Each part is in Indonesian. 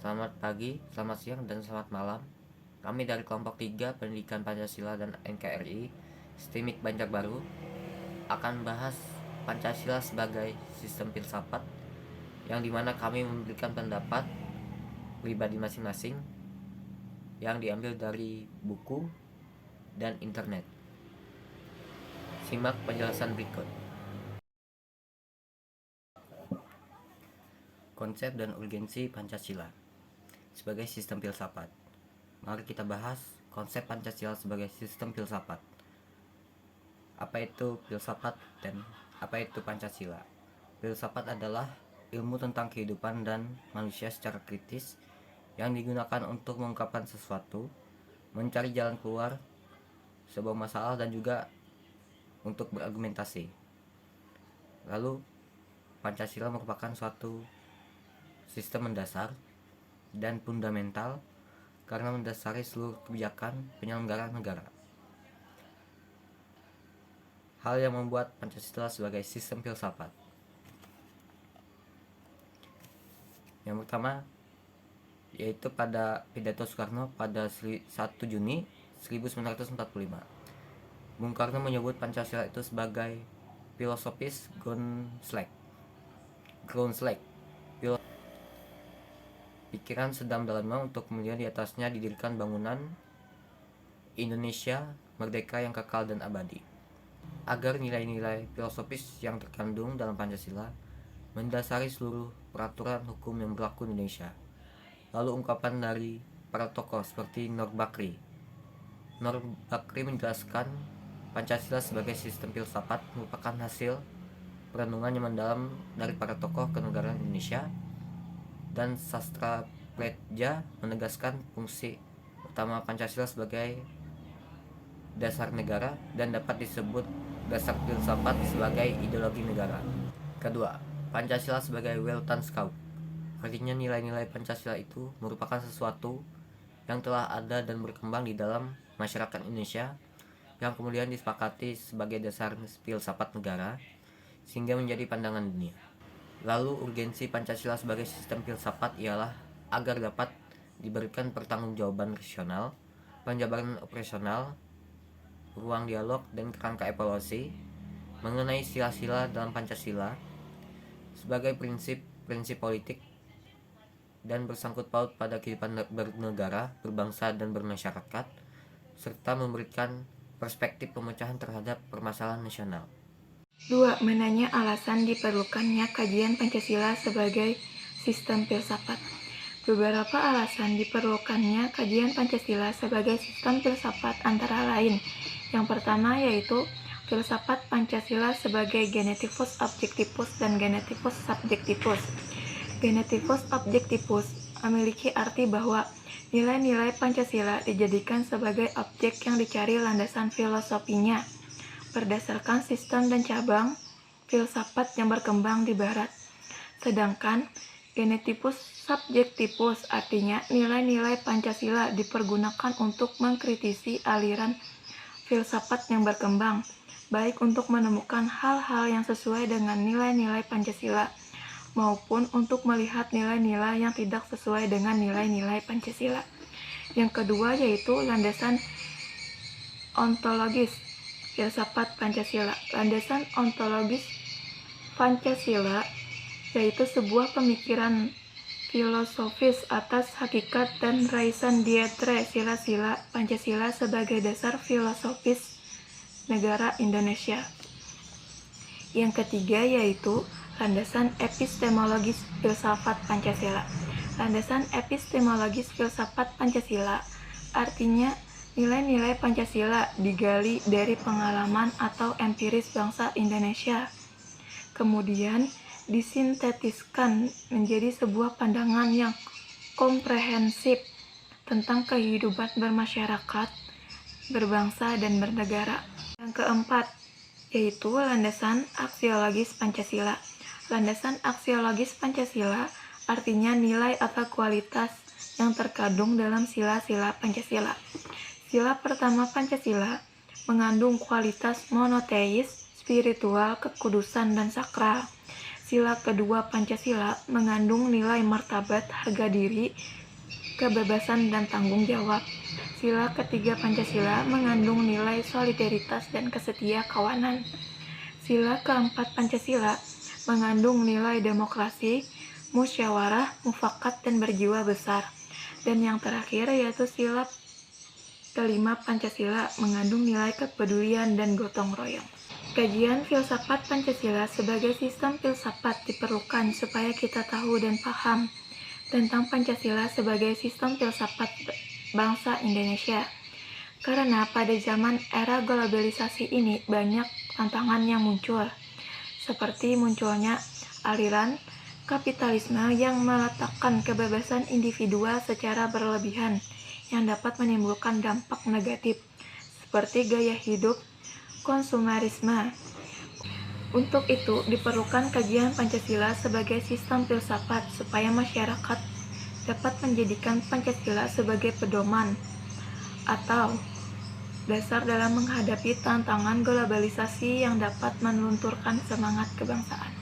Selamat pagi, selamat siang, dan selamat malam. Kami dari kelompok 3 Pendidikan Pancasila dan NKRI STIMIK Banjarbaru akan bahas Pancasila sebagai sistem filsafat, yang dimana kami memberikan pendapat pribadi masing-masing yang diambil dari buku dan internet. Simak penjelasan berikut. Konsep dan urgensi Pancasila sebagai sistem filsafat. Mari kita bahas konsep Pancasila sebagai sistem filsafat. Apa itu filsafat dan apa itu Pancasila? Filsafat adalah ilmu tentang kehidupan dan manusia secara kritis yang digunakan untuk mengungkapkan sesuatu, mencari jalan keluar sebuah masalah, dan juga untuk berargumentasi. Lalu, Pancasila merupakan suatu sistem mendasar dan fundamental karena mendasari seluruh kebijakan penyelenggara negara. Hal yang membuat Pancasila sebagai sistem filsafat. Yang pertama, yaitu pada pidato Soekarno pada 1 Juni 1945. Bung Karno menyebut Pancasila itu sebagai filosofis groundslack, pikiran sedang dalamnya untuk kemudian di atasnya didirikan bangunan Indonesia merdeka yang kekal dan abadi. Agar nilai-nilai filosofis yang terkandung dalam Pancasila mendasari seluruh peraturan hukum yang berlaku di Indonesia. Lalu ungkapan dari para tokoh seperti Nur Bakri menjelaskan Pancasila sebagai sistem filsafat merupakan hasil perenungan yang mendalam dari para tokoh kenegaraan Indonesia, dan Sastra Pretja menegaskan fungsi utama Pancasila sebagai dasar negara dan dapat disebut dasar filsafat sebagai ideologi negara. Kedua, Pancasila sebagai Weltanschauung. Artinya nilai-nilai Pancasila itu merupakan sesuatu yang telah ada dan berkembang di dalam masyarakat Indonesia yang kemudian disepakati sebagai dasar filsafat negara sehingga menjadi pandangan dunia. Lalu urgensi Pancasila sebagai sistem filsafat ialah agar dapat diberikan pertanggungjawaban rasional, penjabaran operasional, ruang dialog, dan kerangka evaluasi mengenai sila-sila dalam Pancasila sebagai prinsip-prinsip politik dan bersangkut paut pada kehidupan bernegara, berbangsa, dan bermasyarakat, serta memberikan perspektif pemecahan terhadap permasalahan nasional. 2. Menanya alasan diperlukannya kajian Pancasila sebagai sistem filsafat. Beberapa alasan diperlukannya kajian Pancasila sebagai sistem filsafat antara lain. Yang pertama yaitu filsafat Pancasila sebagai genetivus objektivus dan genetivus subjektivus. Genetivus objektivus memiliki arti bahwa nilai-nilai Pancasila dijadikan sebagai objek yang dicari landasan filosofinya berdasarkan sistem dan cabang filsafat yang berkembang di Barat. Sedangkan genetivus subjektivus artinya nilai-nilai Pancasila dipergunakan untuk mengkritisi aliran filsafat yang berkembang, baik untuk menemukan hal-hal yang sesuai dengan nilai-nilai Pancasila, maupun untuk melihat nilai-nilai yang tidak sesuai dengan nilai-nilai Pancasila. Yang kedua yaitu landasan ontologis filsafat Pancasila. Landasan ontologis Pancasila yaitu sebuah pemikiran filosofis atas hakikat dan raisan dietre sila-sila Pancasila sebagai dasar filosofis negara Indonesia. Yang ketiga yaitu landasan epistemologis filsafat Pancasila. Landasan epistemologis filsafat Pancasila artinya nilai-nilai Pancasila digali dari pengalaman atau empiris bangsa Indonesia, kemudian disintetiskan menjadi sebuah pandangan yang komprehensif tentang kehidupan bermasyarakat, berbangsa, dan bernegara. Yang keempat, yaitu landasan aksiologis Pancasila. Landasan aksiologis Pancasila artinya nilai atau kualitas yang terkandung dalam sila-sila Pancasila. Sila pertama Pancasila mengandung kualitas monoteis, spiritual, kekudusan, dan sakral. Sila kedua Pancasila mengandung nilai martabat, harga diri, kebebasan, dan tanggung jawab. Sila ketiga Pancasila mengandung nilai solidaritas dan kesetia kawanan. Sila keempat Pancasila mengandung nilai demokrasi, musyawarah, mufakat, dan berjiwa besar. Dan yang terakhir yaitu sila kelima Pancasila mengandung nilai kepedulian dan gotong royong. Kajian filsafat Pancasila sebagai sistem filsafat diperlukan supaya kita tahu dan paham tentang Pancasila sebagai sistem filsafat bangsa Indonesia. Karena pada zaman era globalisasi ini banyak tantangan yang muncul, seperti munculnya aliran kapitalisme yang meletakkan kebebasan individual secara berlebihan yang dapat menimbulkan dampak negatif, seperti gaya hidup konsumerisme. Untuk itu, diperlukan kajian Pancasila sebagai sistem filsafat supaya masyarakat dapat menjadikan Pancasila sebagai pedoman atau dasar dalam menghadapi tantangan globalisasi yang dapat melunturkan semangat kebangsaan.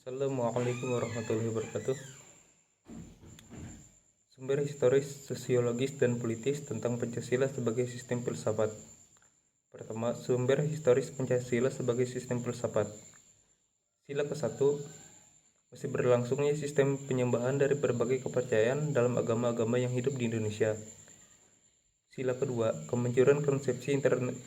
Assalamualaikum warahmatullahi wabarakatuh. Sumber historis, sosiologis, dan politis tentang Pancasila sebagai sistem filsafat. Pertama, sumber historis Pancasila sebagai sistem filsafat. Sila ke-1, masih berlangsungnya sistem penyembahan dari berbagai kepercayaan dalam agama-agama yang hidup di Indonesia. Sila kedua, kemunculan konsepsi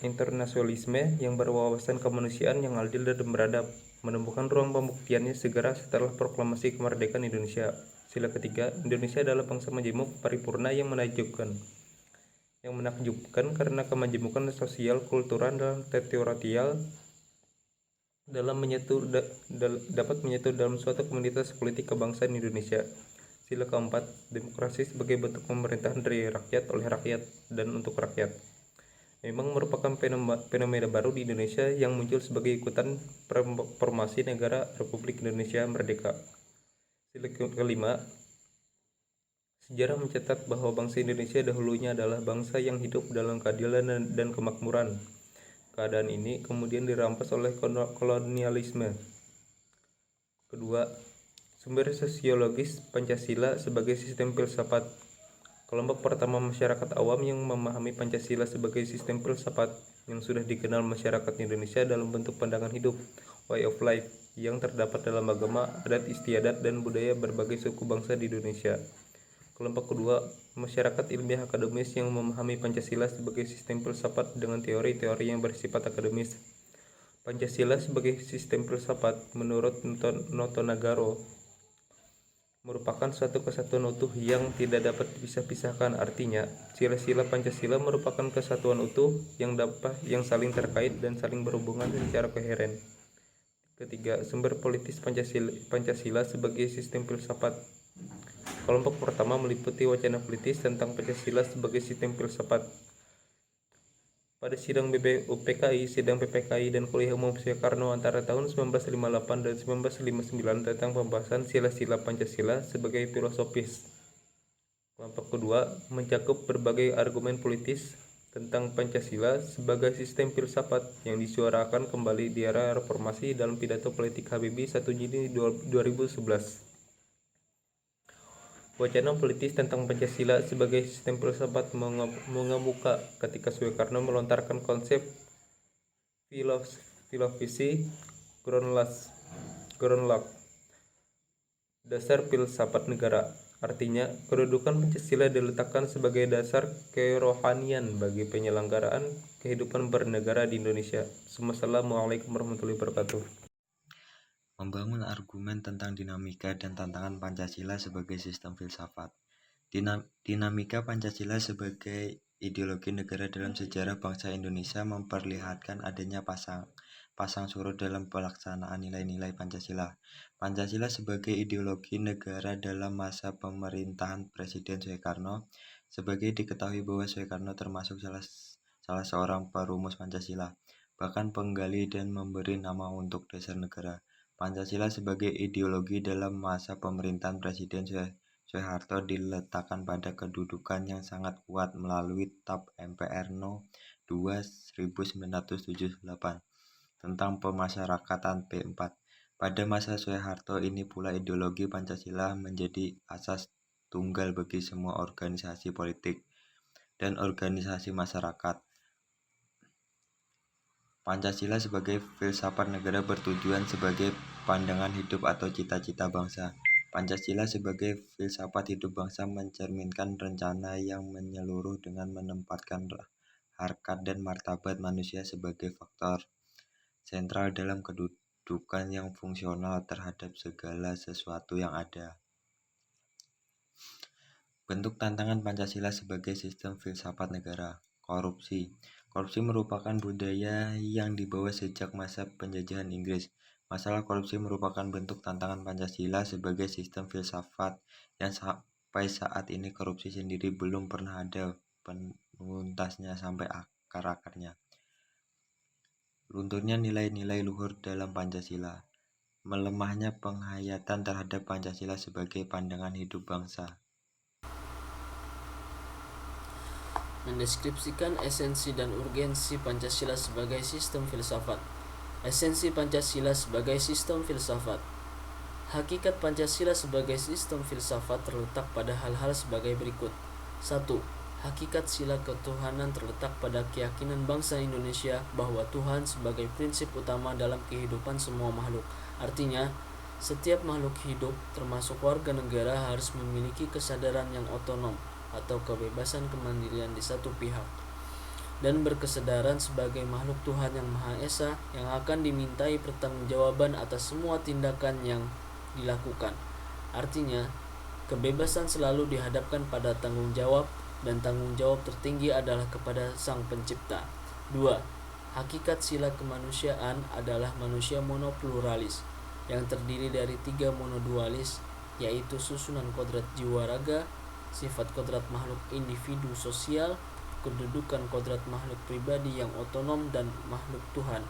internasionalisme yang berwawasan kemanusiaan yang adil dan beradab, menemukan ruang pembuktiannya segera setelah proklamasi kemerdekaan Indonesia. Sila ketiga, Indonesia adalah bangsa majemuk paripurna yang menakjubkan karena kemajemukan sosial, kultural, dan teritorial dapat menyatu dalam suatu komunitas politik kebangsaan Indonesia. Sila keempat, demokrasi sebagai bentuk pemerintahan dari rakyat, oleh rakyat, dan untuk rakyat. Memang merupakan fenomena baru di Indonesia yang muncul sebagai ikutan formasi negara Republik Indonesia Merdeka. Sila kelima, sejarah mencatat bahwa bangsa Indonesia dahulunya adalah bangsa yang hidup dalam keadilan dan kemakmuran. Keadaan ini kemudian dirampas oleh kolonialisme. Kedua, sumber sosiologis Pancasila sebagai sistem filsafat. Kelompok pertama masyarakat awam yang memahami Pancasila sebagai sistem filsafat yang sudah dikenal masyarakat Indonesia dalam bentuk pandangan hidup, way of life, yang terdapat dalam agama, adat istiadat, dan budaya berbagai suku bangsa di Indonesia. Kelompok kedua, masyarakat ilmiah akademis yang memahami Pancasila sebagai sistem filsafat dengan teori-teori yang bersifat akademis. Pancasila sebagai sistem filsafat menurut Noto Nagaro merupakan suatu kesatuan utuh yang tidak dapat dipisah-pisahkan. Artinya, sila-sila Pancasila merupakan kesatuan utuh yang saling terkait dan saling berhubungan secara koheren. Ketiga, sumber politis Pancasila sebagai sistem filsafat. Kelompok pertama meliputi wacana politis tentang Pancasila sebagai sistem filsafat. Pada sidang UPKI, sidang PPKI, dan kuliah umum Soekarno antara tahun 1958 dan 1959 tentang pembahasan sila-sila Pancasila sebagai filosofis. Kelompok kedua mencakup berbagai argumen politis tentang Pancasila sebagai sistem filsafat yang disuarakan kembali di era reformasi dalam pidato politik Habibie 1 Juni 2011. Wacana politis tentang Pancasila sebagai sistem filsafat mengemuka ketika Soekarno melontarkan konsep filosofisi Groundlog, dasar filsafat negara. Artinya, kedudukan Pancasila diletakkan sebagai dasar kerohanian bagi penyelenggaraan kehidupan bernegara di Indonesia. Wassalamualaikum warahmatullahi wabarakatuh. Membangun argumen tentang dinamika dan tantangan Pancasila sebagai sistem filsafat. Dinamika Pancasila sebagai ideologi negara dalam sejarah bangsa Indonesia memperlihatkan adanya pasang surut dalam pelaksanaan nilai-nilai Pancasila. Pancasila sebagai ideologi negara dalam masa pemerintahan Presiden Soekarno. Sebagai diketahui bahwa Soekarno termasuk salah seorang perumus Pancasila, bahkan penggali dan memberi nama untuk dasar negara. Pancasila sebagai ideologi dalam masa pemerintahan Presiden Soeharto diletakkan pada kedudukan yang sangat kuat melalui TAP MPR No. 2 1978 tentang pemasyarakatan P4. Pada masa Soeharto ini pula ideologi Pancasila menjadi asas tunggal bagi semua organisasi politik dan organisasi masyarakat. Pancasila sebagai filsafat negara bertujuan sebagai pandangan hidup atau cita-cita bangsa. Pancasila sebagai filsafat hidup bangsa mencerminkan rencana yang menyeluruh dengan menempatkan harkat dan martabat manusia sebagai faktor sentral dalam kedudukan yang fungsional terhadap segala sesuatu yang ada. Bentuk tantangan Pancasila sebagai sistem filsafat negara. Korupsi. Korupsi merupakan budaya yang dibawa sejak masa penjajahan Inggris. Masalah korupsi merupakan bentuk tantangan Pancasila sebagai sistem filsafat yang sampai saat ini korupsi sendiri belum pernah ada penuntasnya sampai akar-akarnya. Lunturnya nilai-nilai luhur dalam Pancasila. Melemahnya penghayatan terhadap Pancasila sebagai pandangan hidup bangsa. Mendeskripsikan esensi dan urgensi Pancasila sebagai sistem filsafat. Esensi Pancasila sebagai sistem filsafat. Hakikat Pancasila sebagai sistem filsafat terletak pada hal-hal sebagai berikut. 1. Hakikat sila ketuhanan terletak pada keyakinan bangsa Indonesia bahwa Tuhan sebagai prinsip utama dalam kehidupan semua makhluk. Artinya, setiap makhluk hidup, termasuk warga negara, harus memiliki kesadaran yang otonom atau kebebasan kemandirian di satu pihak, dan berkesadaran sebagai makhluk Tuhan yang Maha Esa yang akan dimintai pertanggungjawaban atas semua tindakan yang dilakukan. Artinya, kebebasan selalu dihadapkan pada tanggung jawab, dan tanggung jawab tertinggi adalah kepada Sang Pencipta. 2. Hakikat sila kemanusiaan adalah manusia monopluralis yang terdiri dari 3 monodualis, yaitu susunan kodrat jiwa raga, sifat kodrat makhluk individu sosial, kedudukan kodrat makhluk pribadi yang otonom, dan makhluk Tuhan.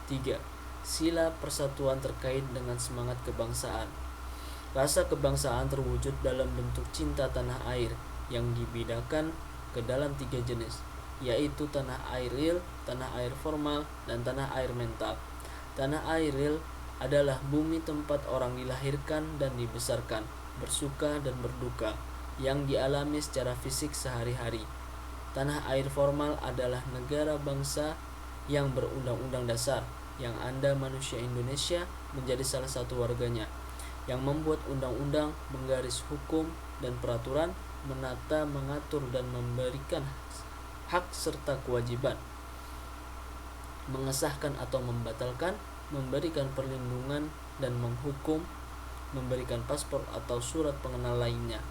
3. Sila persatuan terkait dengan semangat kebangsaan. Rasa kebangsaan terwujud dalam bentuk cinta tanah air yang dibedakan ke dalam 3 jenis, yaitu tanah air real, tanah air formal, dan tanah air mental. Tanah air real adalah bumi tempat orang dilahirkan dan dibesarkan, bersuka dan berduka, yang dialami secara fisik sehari-hari. Tanah air formal adalah negara bangsa yang berundang-undang dasar, yang Anda manusia Indonesia menjadi salah satu warganya, yang membuat undang-undang, menggaris hukum dan peraturan, menata, mengatur, dan memberikan hak serta kewajiban, mengesahkan atau membatalkan, memberikan perlindungan dan menghukum, memberikan paspor atau surat pengenal lainnya.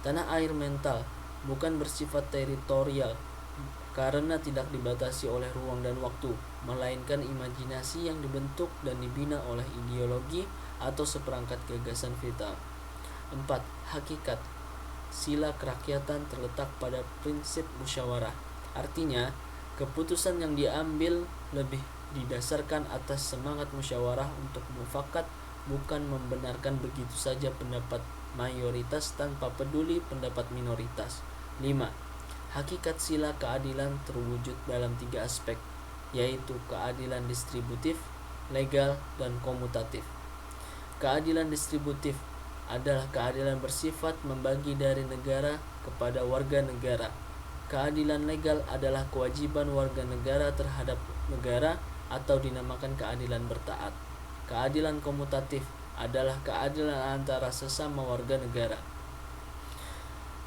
Tanah air mental bukan bersifat teritorial karena tidak dibatasi oleh ruang dan waktu, melainkan imajinasi yang dibentuk dan dibina oleh ideologi atau seperangkat gagasan vital. 4. Hakikat sila kerakyatan terletak pada prinsip musyawarah. Artinya, keputusan yang diambil lebih didasarkan atas semangat musyawarah untuk mufakat, bukan membenarkan begitu saja pendapat mayoritas tanpa peduli pendapat minoritas. 5. Hakikat sila keadilan terwujud dalam 3 aspek, yaitu keadilan distributif, legal, dan komutatif. Keadilan distributif adalah keadilan bersifat membagi dari negara kepada warga negara. Keadilan legal adalah kewajiban warga negara terhadap negara atau dinamakan keadilan bertaat. Keadilan komutatif adalah keadilan antara sesama warga negara.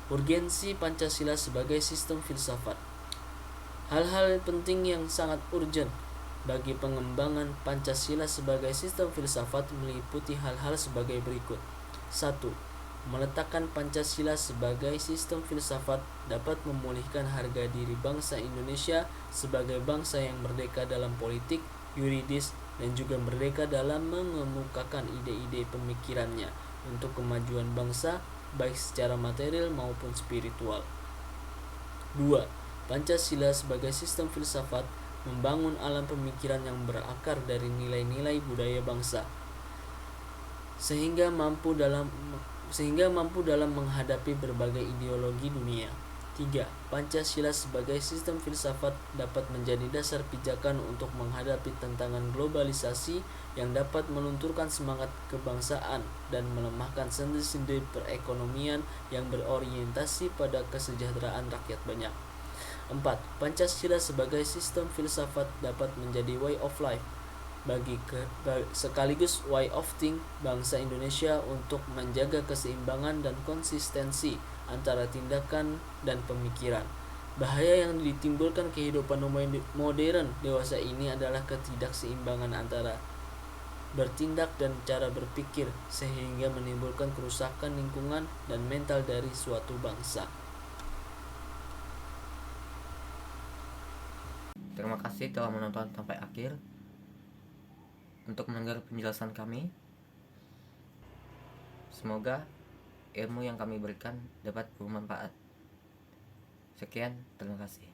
Urgensi Pancasila sebagai sistem filsafat. Hal-hal penting yang sangat urgent bagi pengembangan Pancasila sebagai sistem filsafat meliputi hal-hal sebagai berikut. 1. Meletakkan Pancasila sebagai sistem filsafat dapat memulihkan harga diri bangsa Indonesia sebagai bangsa yang merdeka dalam politik, yuridis, dan juga merdeka dalam mengemukakan ide-ide pemikirannya untuk kemajuan bangsa baik secara material maupun spiritual. 2. Pancasila sebagai sistem filsafat membangun alam pemikiran yang berakar dari nilai-nilai budaya bangsa sehingga mampu dalam menghadapi berbagai ideologi dunia. 3. Pancasila sebagai sistem filsafat dapat menjadi dasar pijakan untuk menghadapi tantangan globalisasi yang dapat melunturkan semangat kebangsaan dan melemahkan sendi-sendi perekonomian yang berorientasi pada kesejahteraan rakyat banyak. 4. Pancasila sebagai sistem filsafat dapat menjadi way of life sekaligus way of think bangsa Indonesia untuk menjaga keseimbangan dan konsistensi antara tindakan dan pemikiran. Bahaya yang ditimbulkan kehidupan modern dewasa ini adalah ketidakseimbangan antara bertindak dan cara berpikir sehingga menimbulkan kerusakan lingkungan dan mental dari suatu bangsa. Terima kasih telah menonton sampai akhir. Untuk mendengar penjelasan kami, semoga ilmu yang kami berikan dapat bermanfaat. Sekian, terima kasih.